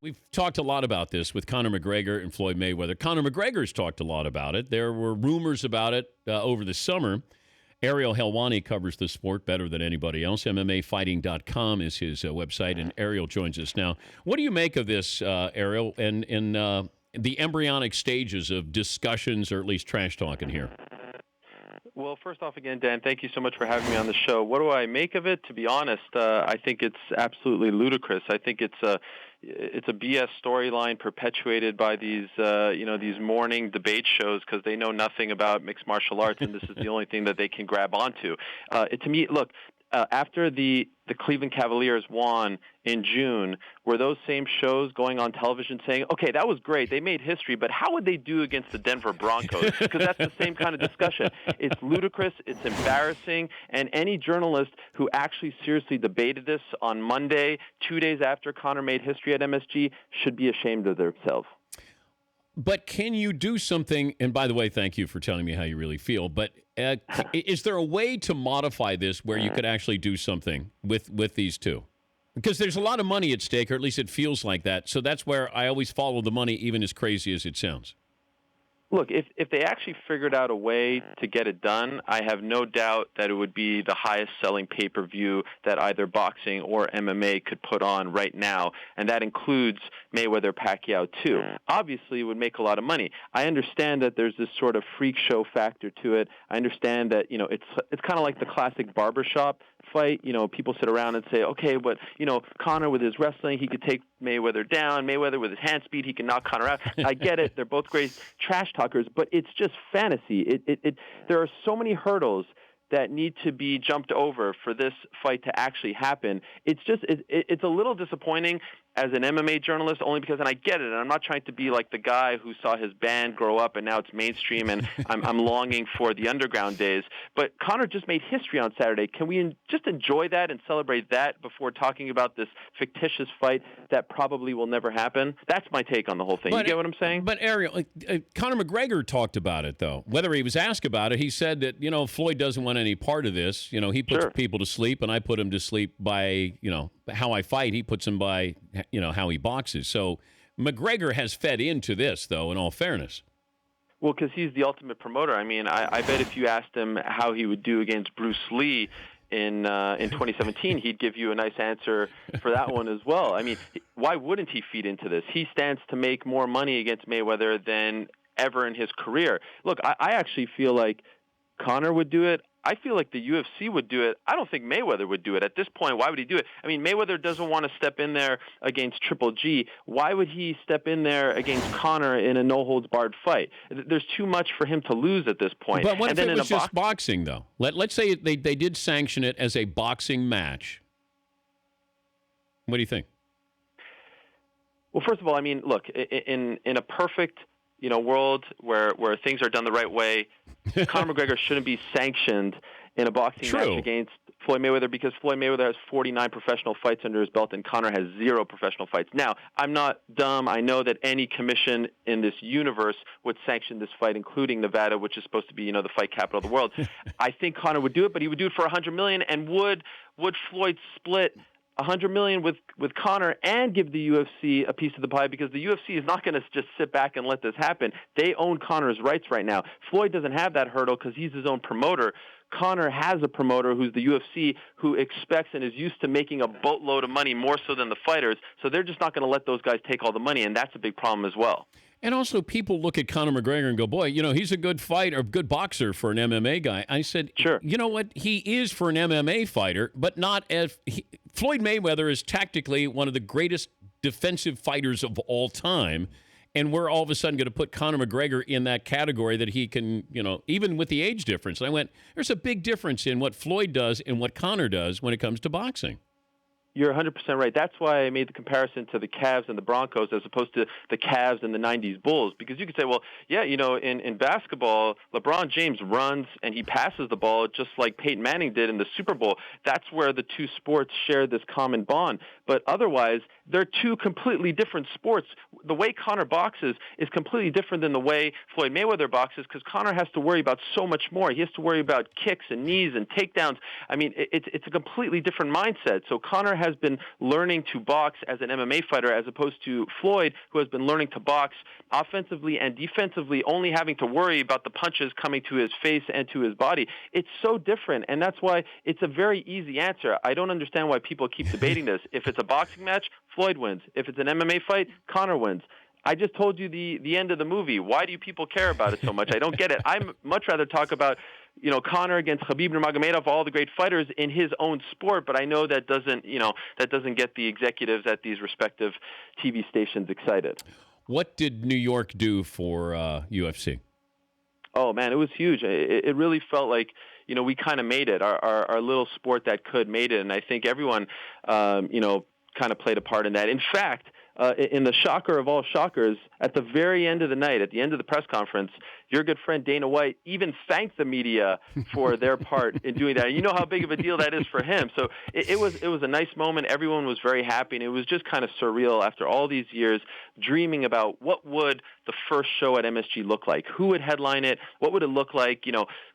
we've talked a lot about this with Conor McGregor and Floyd Mayweather. Conor McGregor's talked a lot about it. There were rumors about it over the summer. Ariel Helwani covers the sport better than anybody else. MMAfighting.com is his website, and Ariel joins us now. What do you make of this, Ariel, and in the embryonic stages of discussions, or at least trash talking here? Well, first off, again, Dan, thank you so much for having me on the show. What do I make of it? To be honest, I think it's absolutely ludicrous. I think it's a BS storyline perpetuated by these these morning debate shows because they know nothing about mixed martial arts, and this is the only thing that they can grab onto. To me, look, after the Cleveland Cavaliers won in June, were those same shows going on television saying, okay, that was great, they made history, but how would they do against the Denver Broncos? Because that's the same kind of discussion. It's ludicrous, it's embarrassing, and any journalist who actually seriously debated this on Monday, 2 days after Conor made history at MSG, should be ashamed of themselves. But can you do something, and by the way, thank you for telling me how you really feel, but is there a way to modify this where you could actually do something with these two? Because there's a lot of money at stake, or at least it feels like that, so that's where I always follow the money, even as crazy as it sounds. Look, if they actually figured out a way to get it done, I have no doubt that it would be the highest selling pay-per-view that either boxing or MMA could put on right now, and that includes Mayweather-Pacquiao too. Obviously, it would make a lot of money. I understand that there's this sort of freak show factor to it. I understand that, it's kind of like the classic barbershop fight. People sit around and say, okay, but, Conor with his wrestling, he could take Mayweather down. Mayweather with his hand speed, he can knock Conor out. I get it. They're both great trash talkers, but it's just fantasy. There are so many hurdles that need to be jumped over for this fight to actually happen. It's a little disappointing as an MMA journalist, only because, and I get it, and I'm not trying to be like the guy who saw his band grow up and now it's mainstream, and I'm longing for the underground days. But Conor just made history on Saturday. Can we just enjoy that and celebrate that before talking about this fictitious fight that probably will never happen? That's my take on the whole thing. You get what I'm saying? But Ariel, Conor McGregor talked about it, though. Whether he was asked about it, he said that, Floyd doesn't want any part of this. He puts people to sleep, and I put him to sleep by, how I fight. He puts him by, how he boxes. So McGregor has fed into this, though, in all fairness. Well, because he's the ultimate promoter. I mean, I bet if you asked him how he would do against Bruce Lee in 2017, he'd give you a nice answer for that one as well. I mean, why wouldn't he feed into this? He stands to make more money against Mayweather than ever in his career. Look, I actually feel like Conor would do it. I feel like the UFC would do it. I don't think Mayweather would do it. At this point, why would he do it? I mean, Mayweather doesn't want to step in there against Triple G. Why would he step in there against Conor in a no-holds-barred fight? There's too much for him to lose at this point. But what if it was just boxing, though? Let's say they did sanction it as a boxing match. What do you think? Well, first of all, I mean, look, in a perfect world where things are done the right way, Conor McGregor shouldn't be sanctioned in a boxing match against Floyd Mayweather, because Floyd Mayweather has 49 professional fights under his belt and Conor has 0 professional fights. Now, I'm not dumb. I know that any commission in this universe would sanction this fight, including Nevada, which is supposed to be, the fight capital of the world. I think Conor would do it, but he would do it for $100 million. And would Floyd split $100 million with Conor and give the UFC a piece of the pie? Because the UFC is not going to just sit back and let this happen. They own Conor's rights right now. Floyd doesn't have that hurdle because he's his own promoter. Conor has a promoter who's the UFC, who expects and is used to making a boatload of money, more so than the fighters. So they're just not going to let those guys take all the money, and that's a big problem as well. And also, people look at Conor McGregor and go, boy, he's a good fighter, good boxer for an MMA guy. I said, sure. You know what? He is for an MMA fighter, but not as Floyd Mayweather is tactically one of the greatest defensive fighters of all time. And we're all of a sudden going to put Conor McGregor in that category that he can, even with the age difference. And I went, there's a big difference in what Floyd does and what Conor does when it comes to boxing. You're 100% right. That's why I made the comparison to the Cavs and the Broncos as opposed to the Cavs and the 90s Bulls. Because you could say, well, yeah, in basketball, LeBron James runs and he passes the ball just like Peyton Manning did in the Super Bowl. That's where the two sports share this common bond. But otherwise, they're two completely different sports. the way Conor boxes is completely different than the way Floyd Mayweather boxes, because Conor has to worry about so much more. He has to worry about kicks and knees and takedowns. I mean, it's a completely different mindset. So Conor has been learning to box as an MMA fighter, as opposed to Floyd, who has been learning to box offensively and defensively, only having to worry about the punches coming to his face and to his body. It's so different, and that's why it's a very easy answer. I don't understand why people keep debating this. If it's a boxing match, Floyd wins. If it's an MMA fight, Conor wins. I just told you the end of the movie. Why do people care about it so much? I don't get it. I'd much rather talk about, Conor against Khabib Nurmagomedov, all the great fighters in his own sport, but I know that doesn't get the executives at these respective TV stations excited. What did New York do for UFC? Oh man, it was huge. It really felt like, we kind of made it. Our little sport that could made it, and I think everyone, kind of played a part in that. In fact, in the shocker of all shockers, at the very end of the night, at the end of the press conference, your good friend Dana White even thanked the media for their part in doing that. You know how big of a deal that is for him. So it was a nice moment. Everyone was very happy, and it was just kind of surreal after all these years dreaming about what would the first show at MSG look like. Who would headline it? What would it look like?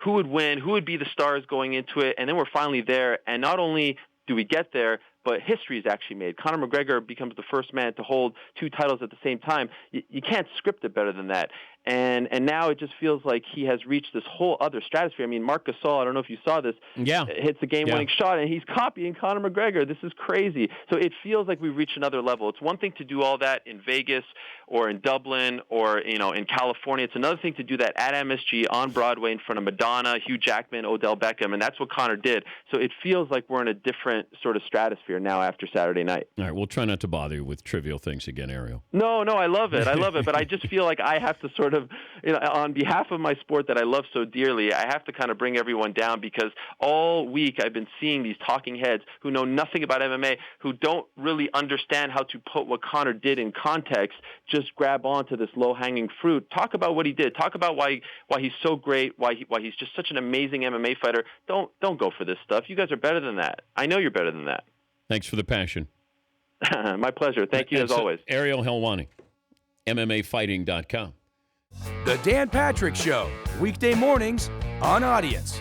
Who would win? Who would be the stars going into it? And then we're finally there, and not only do we get there, but history is actually made. Conor McGregor becomes the first man to hold two titles at the same time. You can't script it better than that. And now it just feels like he has reached this whole other stratosphere. I mean, Marc Gasol, I don't know if you saw this, hits a game-winning shot, and he's copying Conor McGregor. This is crazy. So it feels like we've reached another level. It's one thing to do all that in Vegas or in Dublin or, in California. It's another thing to do that at MSG on Broadway in front of Madonna, Hugh Jackman, Odell Beckham, and that's what Conor did. So it feels like we're in a different sort of stratosphere now after Saturday night. All right, we'll try not to bother you with trivial things again, Ariel. No, I love it. But I just feel like I have to sort of, on behalf of my sport that I love so dearly, I have to kind of bring everyone down, because all week I've been seeing these talking heads who know nothing about MMA, who don't really understand how to put what Conor did in context, just grab onto this low-hanging fruit. Talk about what he did. Talk about why he's so great, why he's just such an amazing MMA fighter. Don't go for this stuff. You guys are better than that. I know you're better than that. Thanks for the passion. My pleasure. Thank you as always. Ariel Helwani, MMAfighting.com. The Dan Patrick Show, weekday mornings on Audience.